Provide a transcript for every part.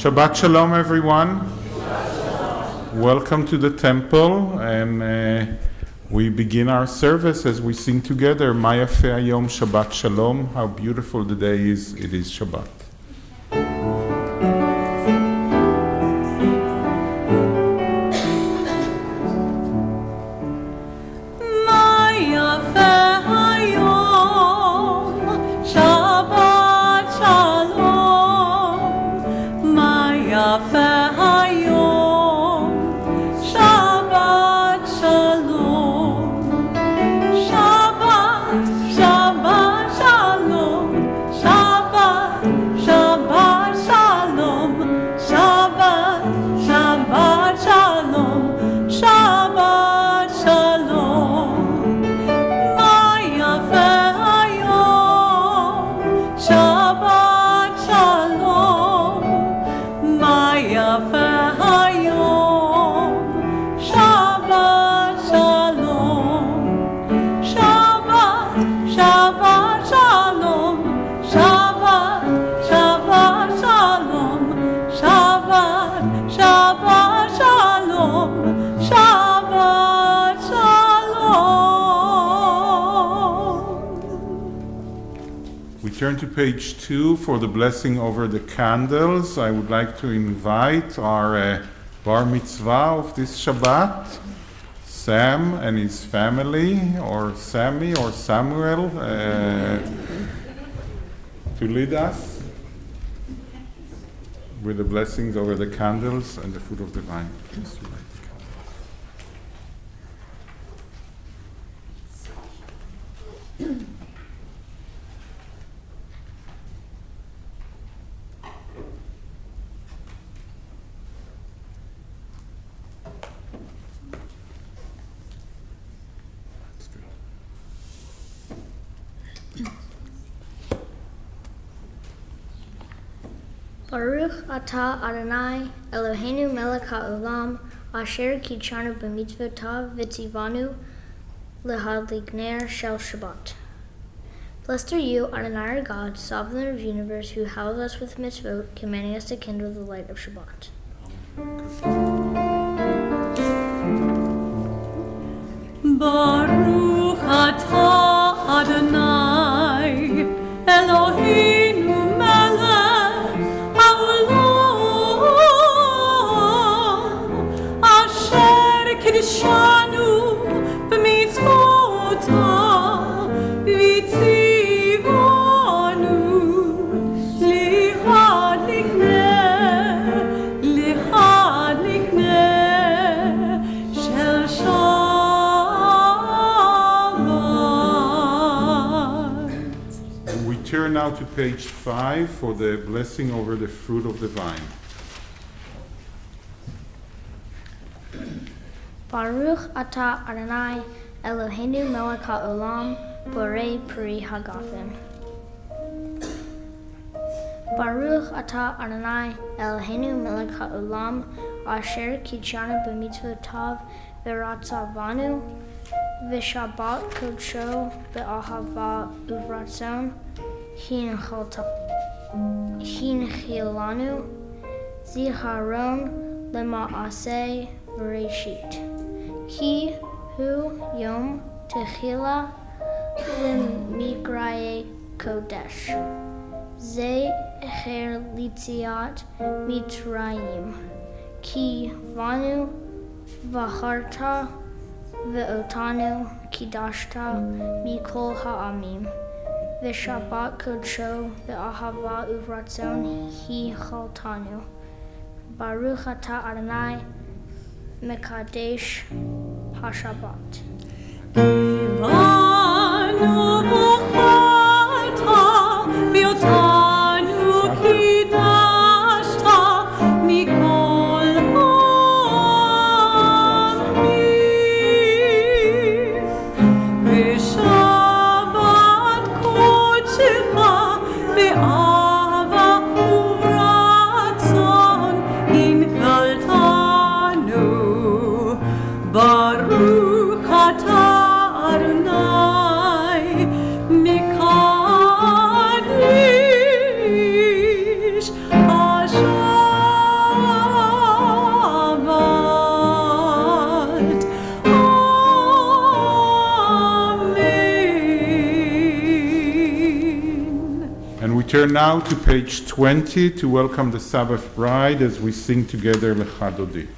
Shabbat Shalom, everyone. Welcome to the temple, and we begin our service as we sing together, Ma Yafeh Hayom Shabbat Shalom. How beautiful the day is, it is Shabbat. Turn to page 2 for the blessing over the candles. I would like to invite our bar mitzvah of this Shabbat, Sam and his family, or Sammy or Samuel, to lead us with the blessings over the candles and the fruit of the vine. Please to light the candles. Baruch atah Adonai Eloheinu melech haolam asher kitshanu b'mitzvotav v'tzivanu lehadlik shel Shabbat. Blessed are you, Adonai our God, sovereign of the universe, who houses us with mitzvot, commanding us to kindle the light of Shabbat. Baruch atah Adonai Eloheinu melech Kiddushanu b'mitzvotav v'tzivanu lihad likneh shel Shabbat. We turn now to page 5 for the blessing over the fruit of the vine. Baruch atah Adonai Eloheinu melech haolam borei peri hagafen. Baruch atah Adonai Eloheinu melech haolam asher kitshanu b'mitzvotav v'ratzavanu v'shabbat kodsho be'ahava uvratzon hinchilanu zicharon lema'aseh v'reshit. Ki hu yom techila l'migraye kodesh. Ze echer litziat mitrayim. Ki vanu v'acharta v'otanu kidashta mikol ha'amim. V'shabbat kodsho v'ahava uvratzon hi chaltanu. Baruch atah Adonai Mekadesh HaShabbat. Kivanu v'chalta v'otanu kidashta mikol ha'amim. V'shabbat kodshecha be'ava uvratzon hinchaltanu. Baruch atah Adonai turn now to page 20 to welcome the Sabbath bride as we sing together Lecha Dodi.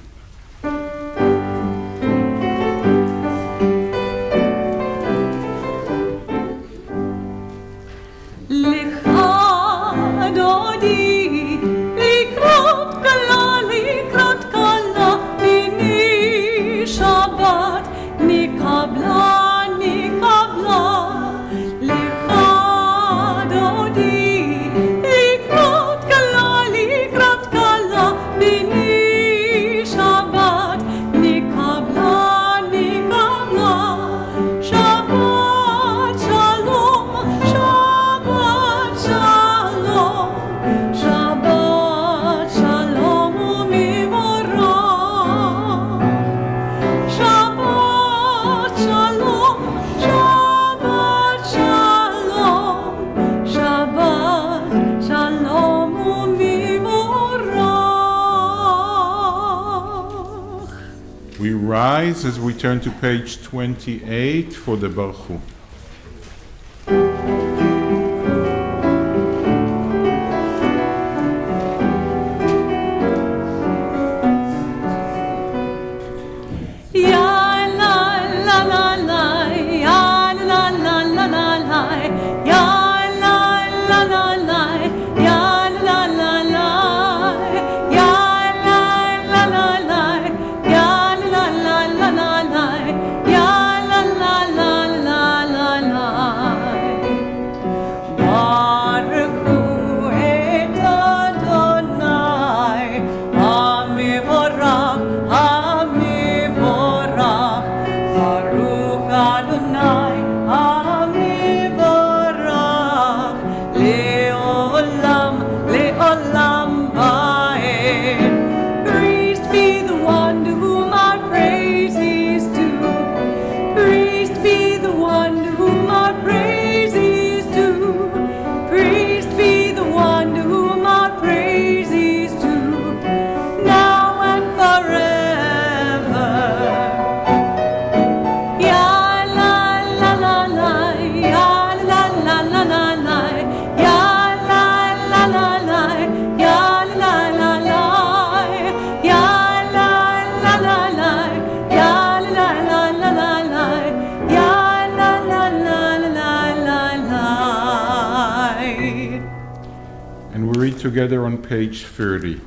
As we turn to page 28 for the Berlow. Together on page 30.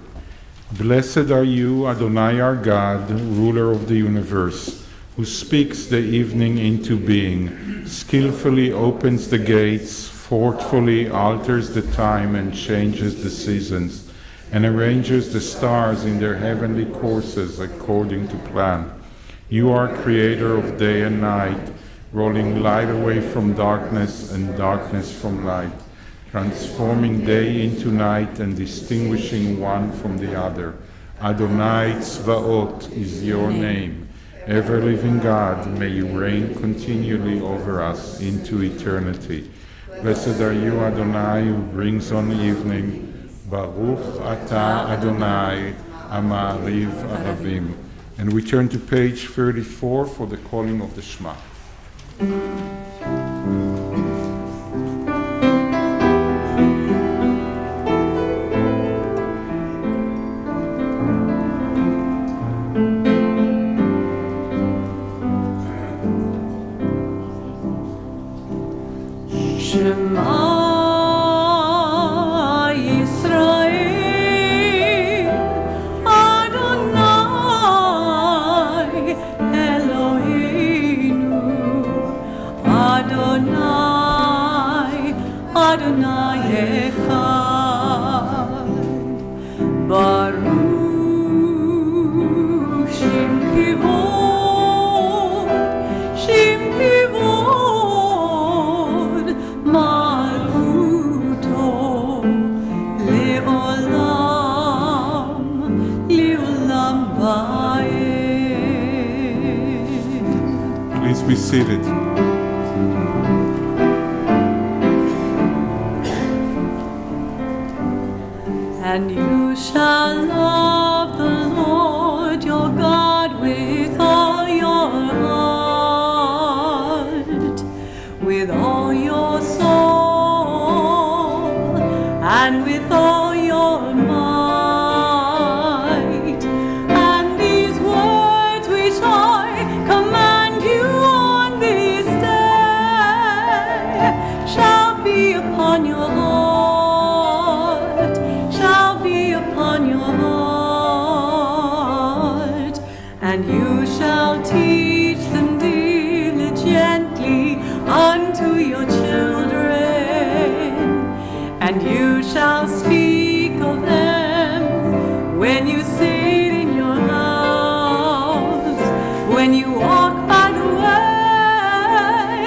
Blessed are you, Adonai our God, ruler of the universe, who speaks the evening into being, skillfully opens the gates, forcefully alters the time and changes the seasons, and arranges the stars in their heavenly courses according to plan. You are creator of day and night, rolling light away from darkness and darkness from light, transforming day into night and distinguishing one from the other. Adonai Tzvaot is your name. Ever-living God, may you reign continually over us into eternity. Blessed are you, Adonai, who brings on evening. Baruch atah Adonai, Amariv Ahavim. And we turn to page 34 for the calling of the Shema. Please be seated. And you shall love the Lord your God with all your heart, with all your soul, and you shall teach them diligently unto your children, and you shall speak of them when you sit in your house, when you walk by the way,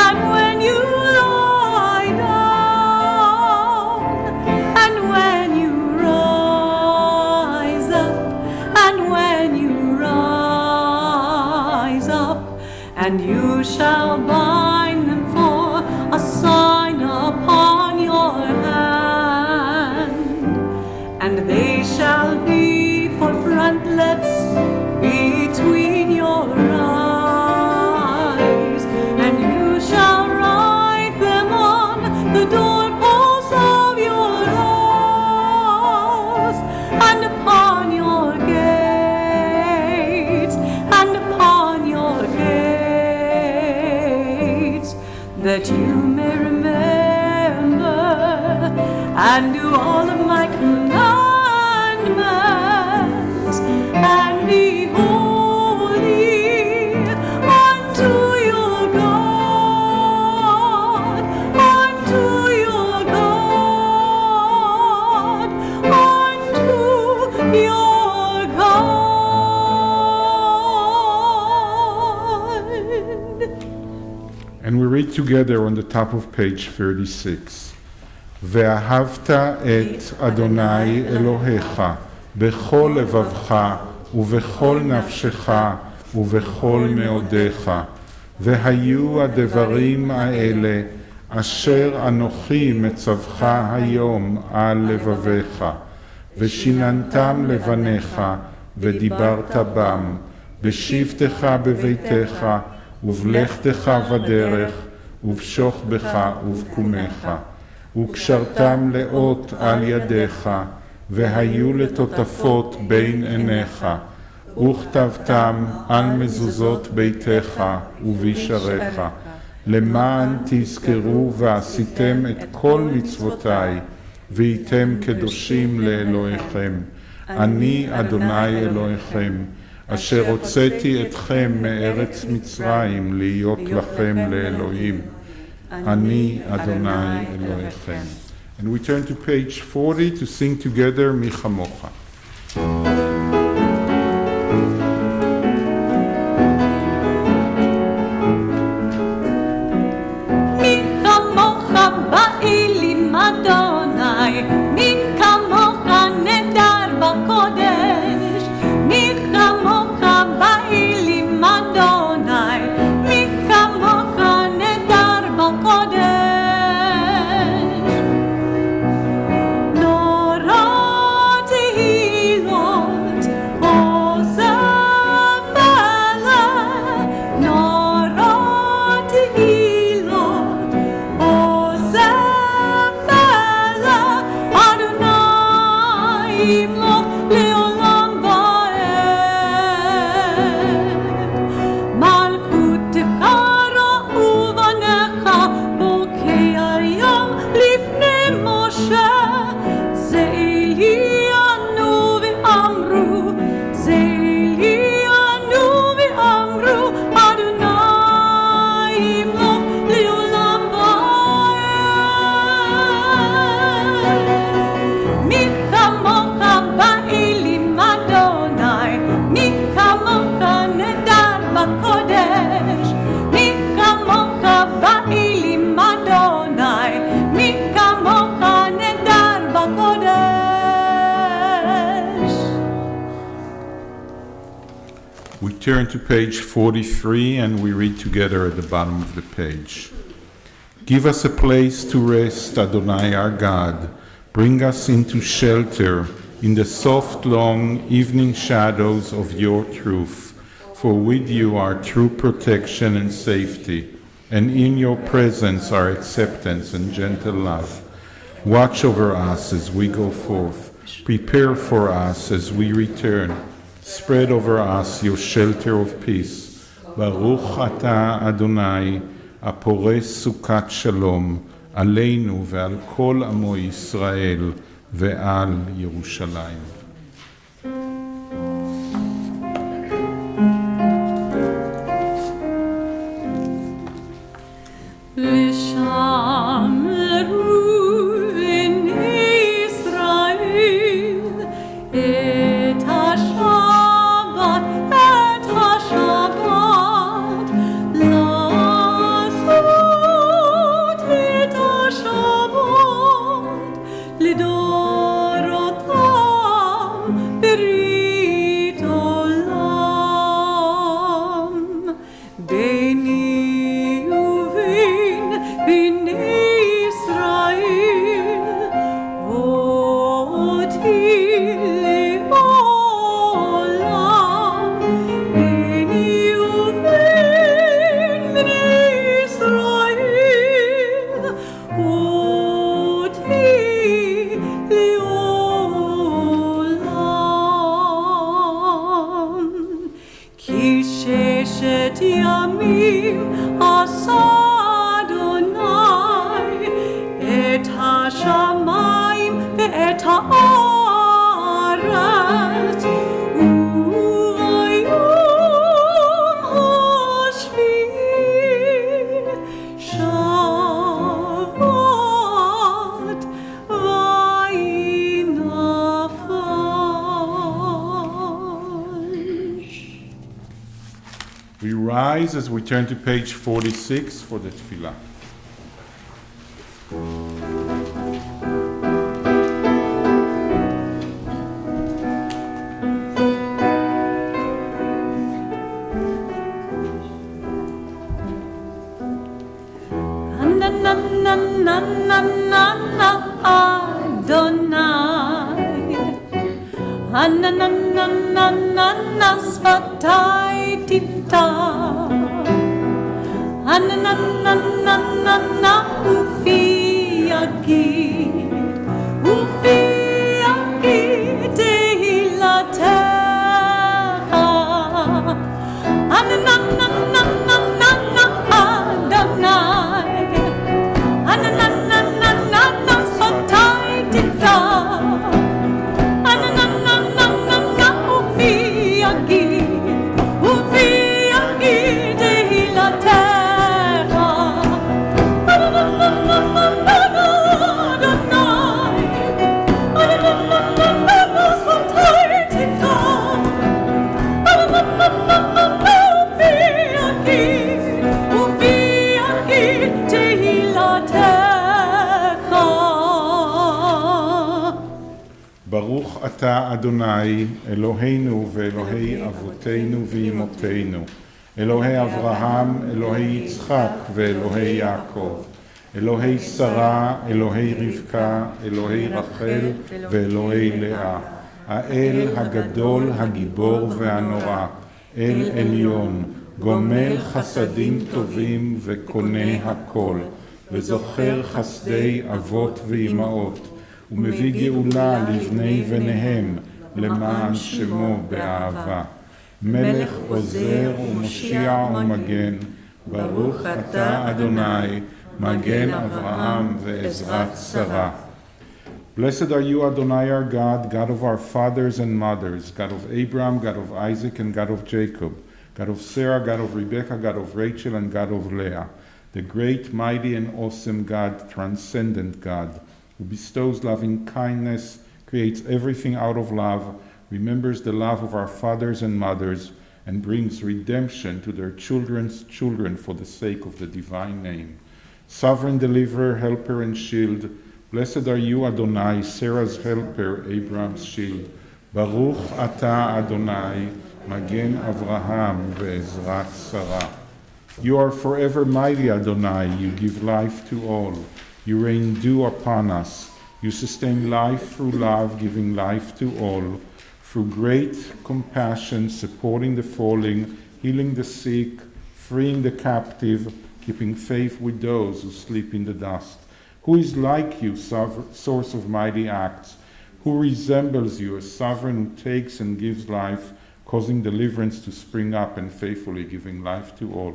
and when you lie down, and when you rise up, and when you rise up, and you shall bind them for a sign upon your hand, and they shall be for frontlets between your eyes, and you shall write them on the doorposts of your house, and upon your gates, and upon your gates, that you may remember and do all of my commandments, and be holy unto your God, unto your God, unto your God. And we read together on the top of page 36. ואהבת את אדוני אלוהיך בכל לבבך ובכל נפשך ובכל מאודיך, והיו הדברים האלה אשר אנוכי מצווך היום על לבביך, ושיננתם לבניך ודיברת בם, בשבתך בביתך ובלכתך בדרך ובשוכבך ובקומך, וקשרתם לאות על ידיך, והיו לטוטפות בין עיניך, וכתבתם על מזוזות ביתך ובישריך, למען תזכרו ועשיתם את כל מצוותיי, והייתם קדושים לאלוהיכם. אני אדוני אלוהיכם, אשר הוצאתי אתכם מארץ מצרים להיות לכם לאלוהים. Ani Adonai Elohechem. And we turn to page 40 to sing together Mi Chamocha. Mi chamocha ba'ilim Adonai, mi kamocha nedar b'kodesh, mi chamocha ba'ilim Adonai, mi kamocha nedar b'kodesh. Nora tehilot osefela, nora tehilot osefela, Adonai imloch leolam va'ed. Malchutecha ra'u vanecha bokei hayom lifnei Moshe, ze'elianu ve'amru, ze'elianu ve'amru, Adonai imloch leolam va'ed. Mi chamocha ba'ilim Adonai, mi chamocha nedar b'kodesh, mi chamocha ba'ilim Adonai, mi chamocha nedar b'kodesh. We turn to page 43 and we read together at the bottom of the page. Give us a place to rest, Adonai our God. Bring us into shelter in the soft, long evening shadows of your truth. For with you are true protection and safety, and in your presence are acceptance and gentle love. Watch over us as we go forth. Prepare for us as we return. Spread over us your shelter of peace. Baruch ata Adonai, הפורס סוכת שלום עלינו ועל כל עמו ישראל ועל ירושלים. We rise as we turn to page 46 for the tefillah. Anananananana sfatai tiftach Anananananana ufi yagid tehilatecha Anananananana Adonai Anananananana sfatai tiftach ברוך אתה אדוני אלוהינו ואלוהי אבותינו ואמותינו, אלוהי אברהם, אלוהי יצחק ואלוהי יעקב, אלוהי שרה, אלוהי רבקה, אלוהי רחל ואלוהי לאה, האל הגדול, הגיבור והנורא, אל עליון, גומל חסדים טובים וקונה הכל, וזוכר חסדי אבות ואימהות, ומביא גאולה לבני בניהם, למען שמו באהבה. מלך עוזר ומושיע ומגן, ברוך אתה אדוני, מגן אברהם ועזרת שרה. Blessed are you, Adonai, our God, God of our fathers and mothers, God of Abraham, God of Isaac, and God of Jacob, God of Sarah, God of Rebekah, God of Rachel, and God of Leah, the great, mighty, and awesome God, transcendent God, who bestows loving kindness, creates everything out of love, remembers the love of our fathers and mothers, and brings redemption to their children's children for the sake of the divine name. Sovereign deliverer, helper, and shield, blessed are you, Adonai, Sarah's helper, Abraham's shield. Baruch atah Adonai, Magen Avraham ve'ezrat Sarah. You are forever mighty, Adonai, you give life to all. You rain dew upon us. You sustain life through love, giving life to all. Through great compassion, supporting the falling, healing the sick, freeing the captive, keeping faith with those who sleep in the dust. Who is like you, source of mighty acts? Who resembles you, a sovereign who takes and gives life, causing deliverance to spring up and faithfully giving life to all?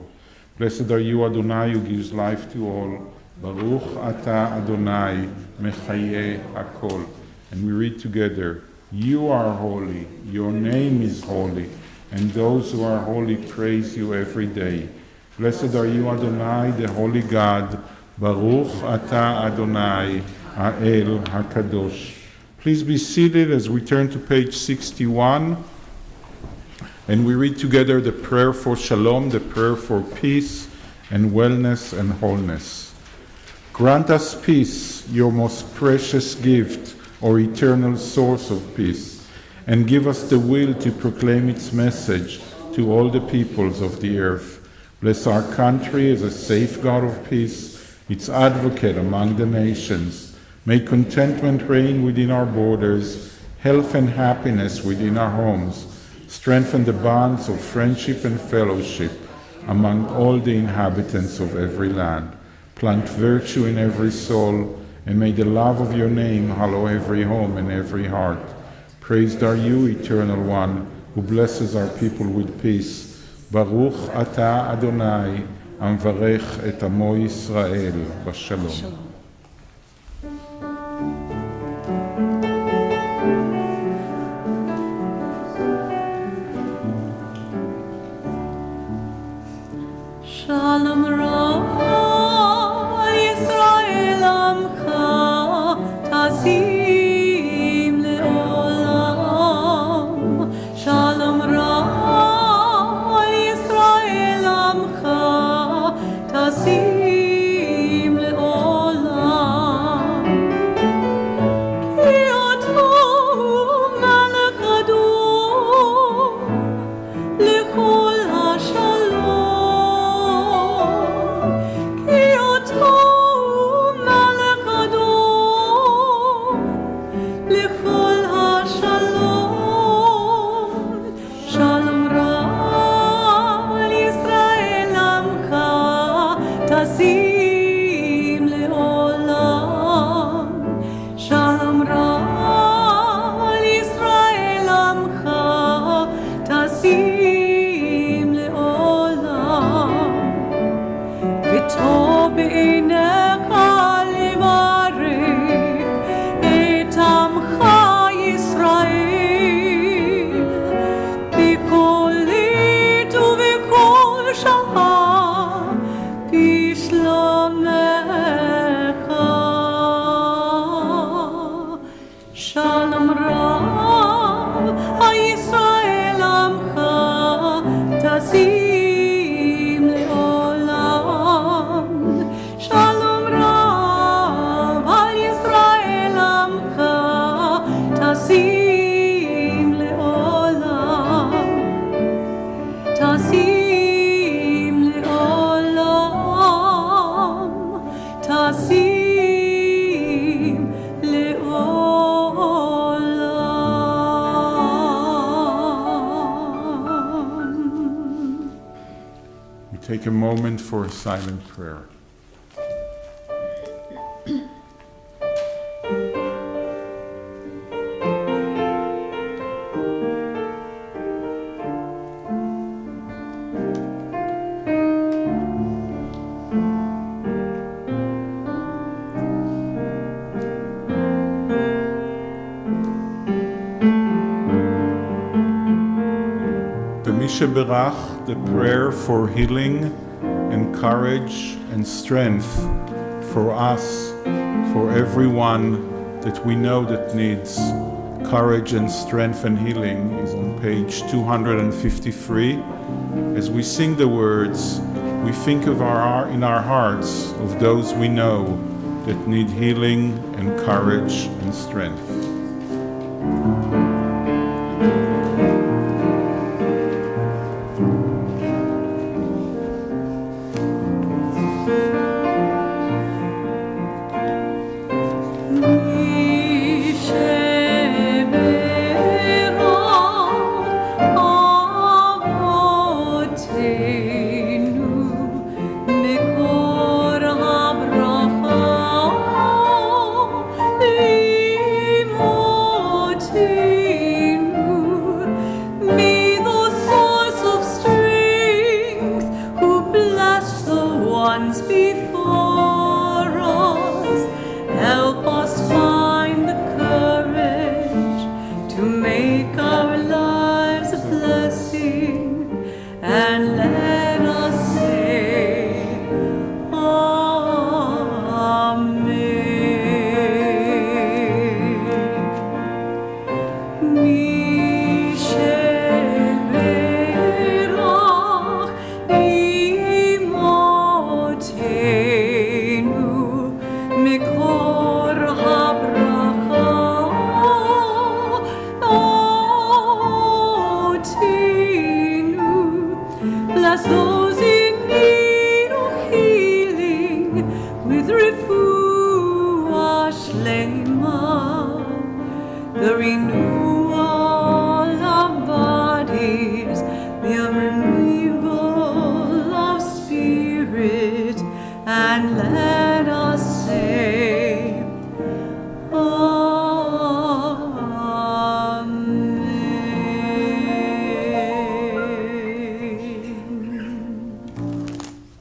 Blessed are you, Adonai, who gives life to all. Baruch atah Adonai, mechaye hakol. And we read together, you are holy, your name is holy, and those who are holy praise you every day. Blessed are you, Adonai, the holy God. Baruch atah Adonai, ha'el hakadosh. Please be seated as we turn to page 61, and we read together the prayer for shalom, the prayer for peace and wellness and wholeness. Grant us peace, your most precious gift, or eternal source of peace, and give us the will to proclaim its message to all the peoples of the earth. Bless our country as a safeguard of peace, its advocate among the nations. May contentment reign within our borders, health and happiness within our homes. Strengthen the bonds of friendship and fellowship among all the inhabitants of every land. Plant virtue in every soul, and may the love of your name hallow every home and every heart. Praised are you, Eternal One, who blesses our people with peace. Baruch atah Adonai, המברך את עמו ישראל בשלום. Shalom Ra Yisrael Amcha Tasim Leolam. Shalom Ra Yisrael ישראל עמך תשים לעולם. שלום רב על ישראל עמך תשים לעולם. תשים לעולם. תשים לעולם. We take a moment for a silent prayer. Sheberach, the prayer for healing and courage and strength for us, for everyone that we know that needs courage and strength and healing, is on page 253. As we sing the words, we think of in our hearts of those we know that need healing and courage and strength.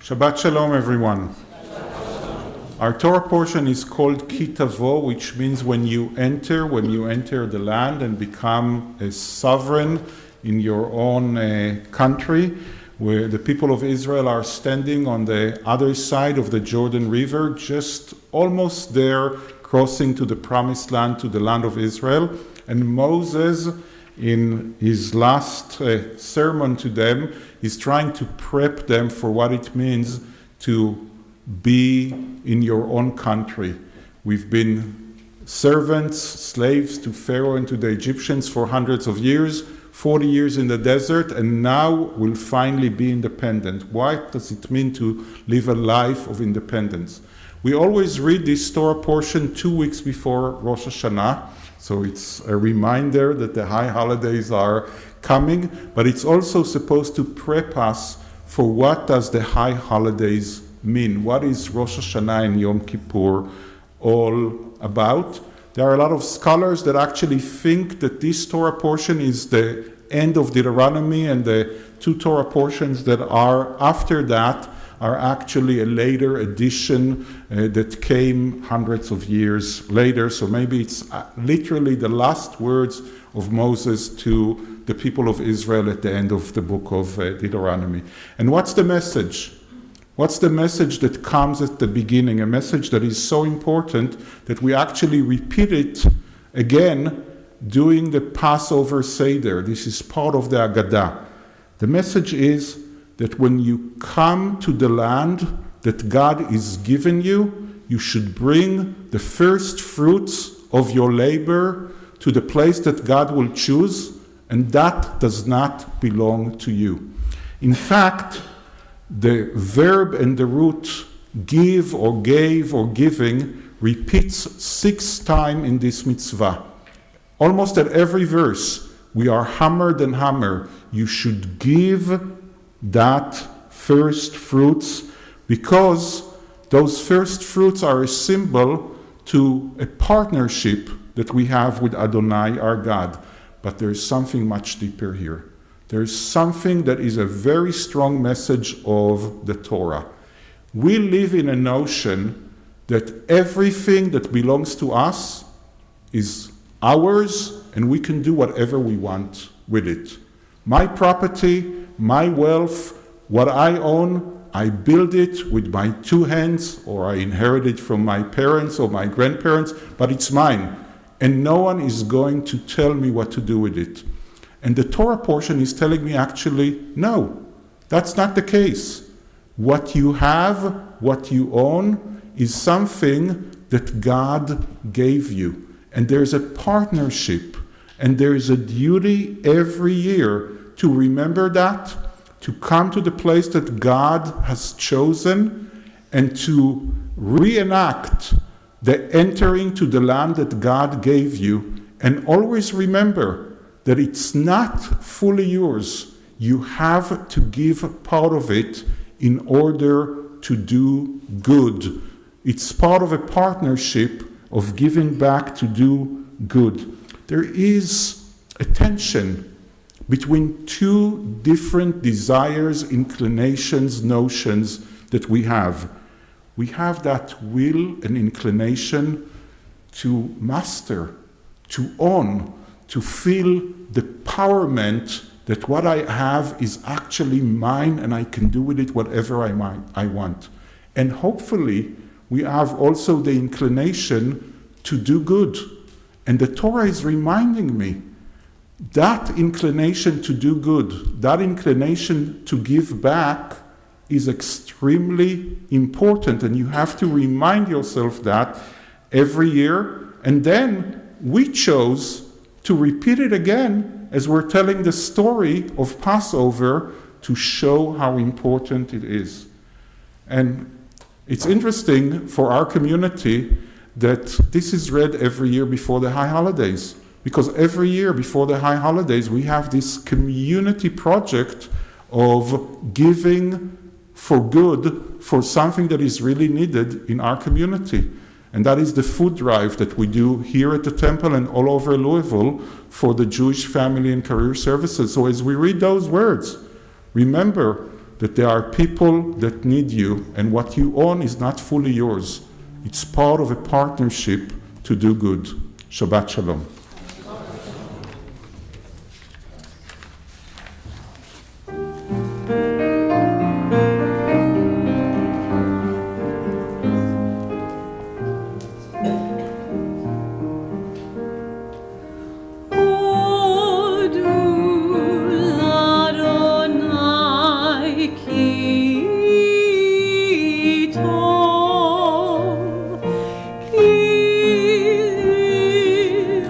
Shabbat Shalom, everyone. Our Torah portion is called Ki Tavo, which means when you enter the land and become a sovereign in your own country, where the people of Israel are standing on the other side of the Jordan River, just almost there, crossing to the promised land, to the land of Israel. And Moses, in his last sermon to them, is trying to prep them for what it means to be in your own country. We've been servants, slaves to Pharaoh and to the Egyptians for hundreds of years, 40 years in the desert, and now we'll finally be independent. What does it mean to live a life of independence? We always read this Torah portion 2 weeks before Rosh Hashanah, so it's a reminder that the high holidays are coming, but it's also supposed to prep us for what does the high holidays mean. What is Rosh Hashanah and Yom Kippur all about? There are a lot of scholars that actually think that this Torah portion is the end of Deuteronomy, and the 2 Torah portions that are after that are actually a later addition that came hundreds of years later. So maybe it's literally the last words of Moses to the people of Israel at the end of the book of Deuteronomy. And what's the message? What's the message that comes at the beginning? A message that is so important that we actually repeat it again doing the Passover Seder. This is part of the Agadah. The message is that when you come to the land that God is giving you, you should bring the first fruits of your labor to the place that God will choose, and that does not belong to you. In fact, the verb and the root give or gave or giving repeats 6 times in this mitzvah. Almost at every verse, we are hammered and hammered. You should give that first fruits, because those first fruits are a symbol to a partnership that we have with Adonai, our God. But there is something much deeper here. There is something that is a very strong message of the Torah. We live in a notion that everything that belongs to us is ours, and we can do whatever we want with it. My property, my wealth, what I own, I build it with my 2 hands, or I inherit it from my parents or my grandparents, but it's mine. And no one is going to tell me what to do with it. And the Torah portion is telling me actually, no, that's not the case. What you have, what you own, is something that God gave you. And there's a partnership, and there is a duty every year to remember that, to come to the place that God has chosen, and to reenact the entering to the land that God gave you. And always remember that it's not fully yours. You have to give part of it in order to do good. It's part of a partnership of giving back to do good. There is a tension between 2 different desires, inclinations, notions that we have. We have that will and inclination to master, to own, to feel the empowerment that what I have is actually mine and I can do with it whatever I want. And hopefully we have also the inclination to do good. And the Torah is reminding me that inclination to do good, that inclination to give back is extremely important. And you have to remind yourself that every year. And then we chose to repeat it again as we're telling the story of Passover to show how important it is. And it's interesting for our community that this is read every year before the high holidays. Because every year before the high holidays, we have this community project of giving for good, for something that is really needed in our community. And that is the food drive that we do here at the temple and all over Louisville for the Jewish Family and Career Services. So as we read those words, remember that there are people that need you, and what you own is not fully yours. It's part of a partnership to do good. Shabbat Shalom.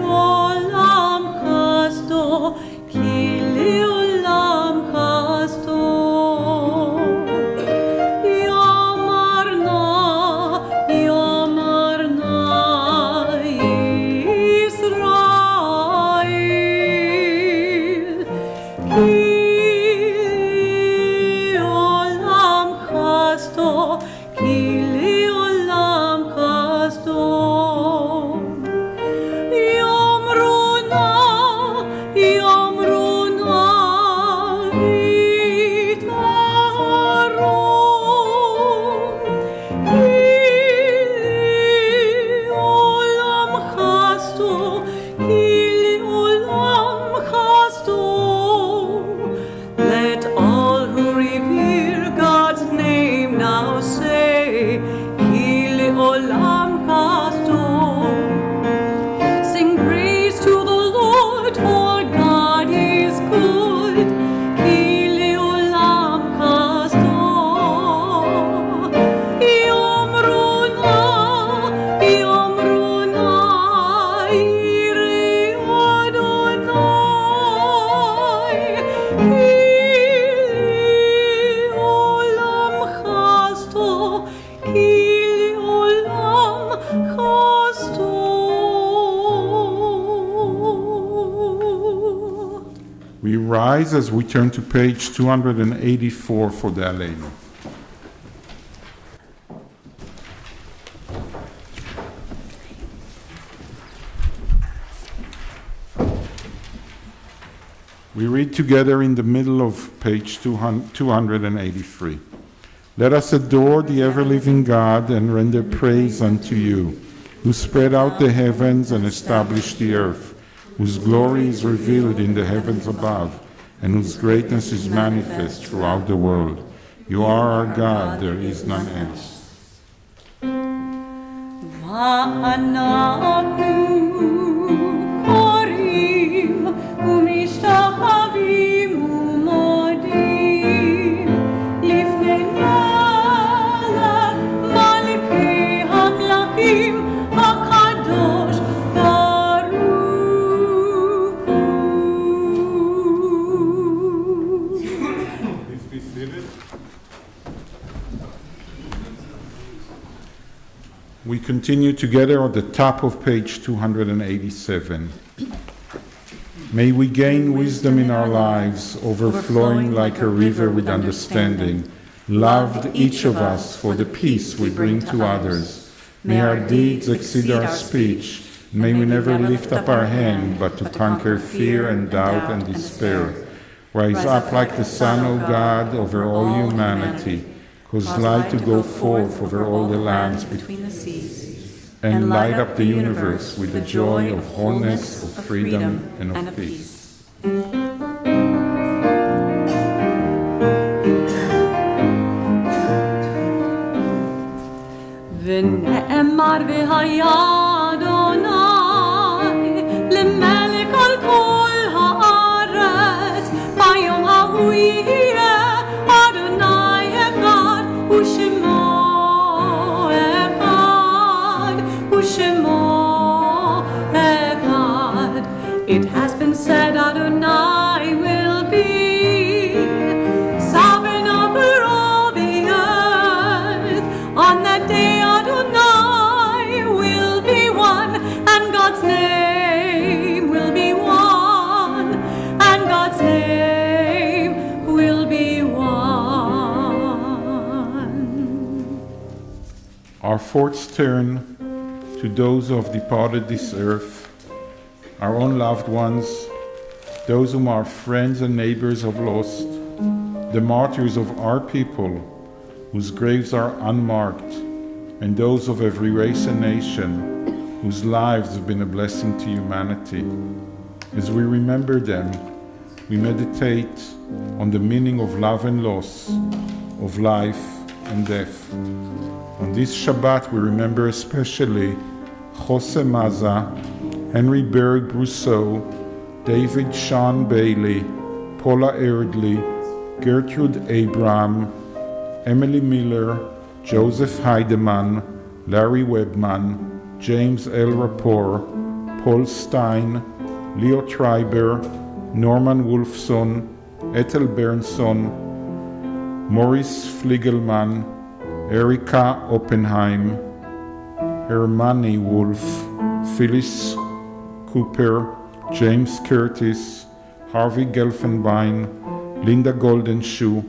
Oh rise as we turn to page 284 for the Aleinu. We read together in the middle of page 283. Let us adore the ever-living God and render praise unto you, who spread out the heavens and established the earth, whose glory is revealed in the heavens above, and whose greatness is manifest throughout the world. You are our God, there is none else. We continue together at the top of page 287. May we gain wisdom in our lives, overflowing like a river with understanding, loved each of us for the peace we bring to others. May our deeds exceed our speech. May we never lift up our hand, but to conquer fear and doubt and despair. Rise up like the sun, O God, over all humanity. Cause light to go forth over all the lands between the seas, and light up the universe with the joy of wholeness, of freedom, and of peace. ונאמר והיה אדוני למלך על כל הארץ ביום ההוא יהיה אדוני אחד ושמו אחד ושמו אחד. It has been said Adonai will be sovereign over all the earth. On that day Adonai will be one, and God's name will be one, and God's name will be one. Our thoughts turn to those who have departed this earth, our own loved ones, those whom our friends and neighbors have lost, the martyrs of our people, whose graves are unmarked, and those of every race and nation, whose lives have been a blessing to humanity. As we remember them, we meditate on the meaning of love and loss, of life and death. On this Shabbat, we remember especially Jose Maza, Henry Berg Brousseau, David Sean Bailey, Paula Erdley, Gertrude Abraham, Emily Miller, Joseph Heidemann, Larry Webman, James L. Rapport, Paul Stein, Leo Treiber, Norman Wolfson, Ethel Bernson, Maurice Fliegelmann, Erika Oppenheim, Hermione Wolf, Phyllis Cooper, James Curtis, Harvey Gelfenbein, Linda Goldenschuh,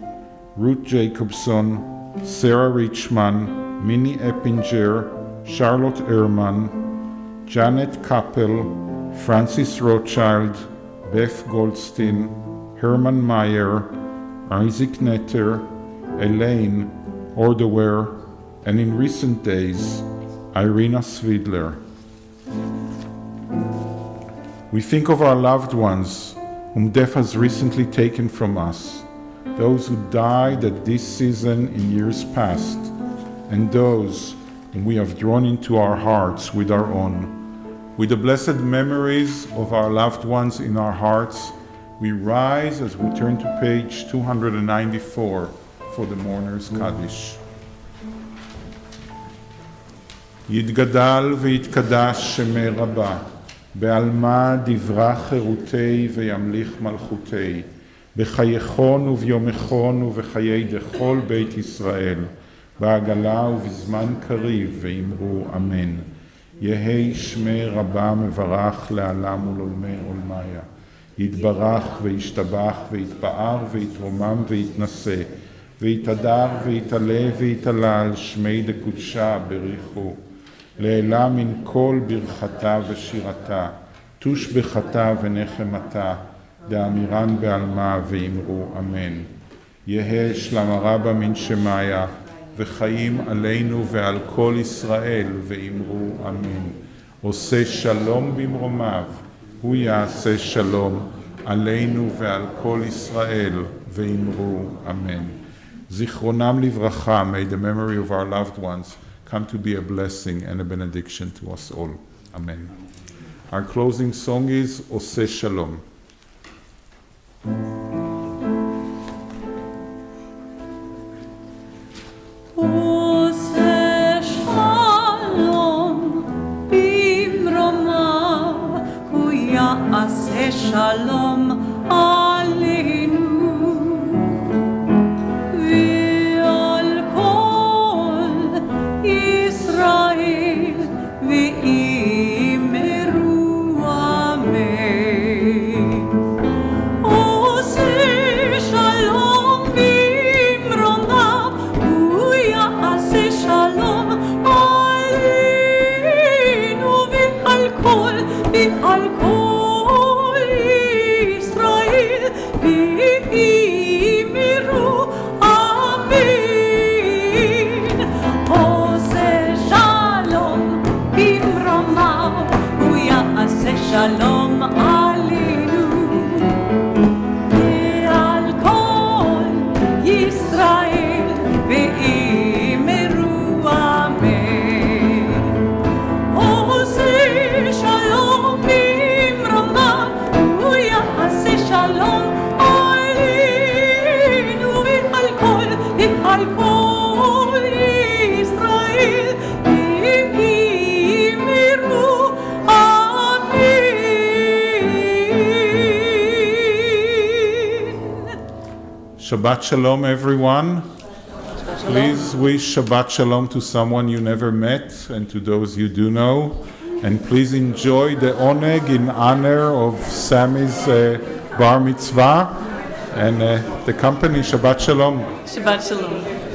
Ruth Jacobson, Sarah Richman, Minnie Eppinger, Charlotte Ehrman, Janet Kappel, Francis Rothschild, Beth Goldstein, Herman Meyer, Isaac Netter, Elaine Ordewer, and in recent days, Irina Svidler. We think of our loved ones whom death has recently taken from us, those who died at this season in years past, and those whom we have drawn into our hearts with our own. With the blessed memories of our loved ones in our hearts, we rise as we turn to page 294 for the Mourner's Kaddish. יתגדל ויתקדש שמי רבה, בעלמא דברה חירותי וימליך מלכותי, בחייכון וביומכון ובחיי דכל בית ישראל, בעגלה ובזמן קריב ואמרו אמן. יהי שמי רבה מברך לעלם ולעולמי עולמיה. יתברך וישתבח ויתפאר ויתרומם ויתנשא, ויתהדר ויתעלה ויתעלה על שמי דקודשה בריחו, לעילה מן כל ברכתה ושירתה, תושבחתה ונחמתה, דאמירן בעלמה ואמרו אמן. יהא שלמה רבה מן שמיה, וחיים עלינו ועל כל ישראל ואמרו אמן. עושה שלום במרומיו, הוא יעשה שלום עלינו ועל כל ישראל ואמרו אמן. זיכרונם לברכה, may the memory of our loved ones come to be a blessing and a benediction to us all. Amen. Our closing song is עושה שלום. עושה שלום במרומיו, הוא יעשה שלום עלינו ועל כל ישראל ואמרו אמן. עושה שלום במרומיו, הוא יעשה שלום עלינו ועל כל ישראל ואמרו אמן. עושה שלום במרומיו, הוא יעשה שלום עלינו ועל כל ישראל ואמרו אמן. עושה שלום במרומיו, הוא יעשה שלום עלינו ועל כל ישראל ואמרו אמן. Shabbat Shalom, everyone. Please wish Shabbat Shalom to someone you never met and to those you do know. And please enjoy the oneg in honor of Sammy's bar mitzvah and the company. Shabbat Shalom. Shabbat Shalom.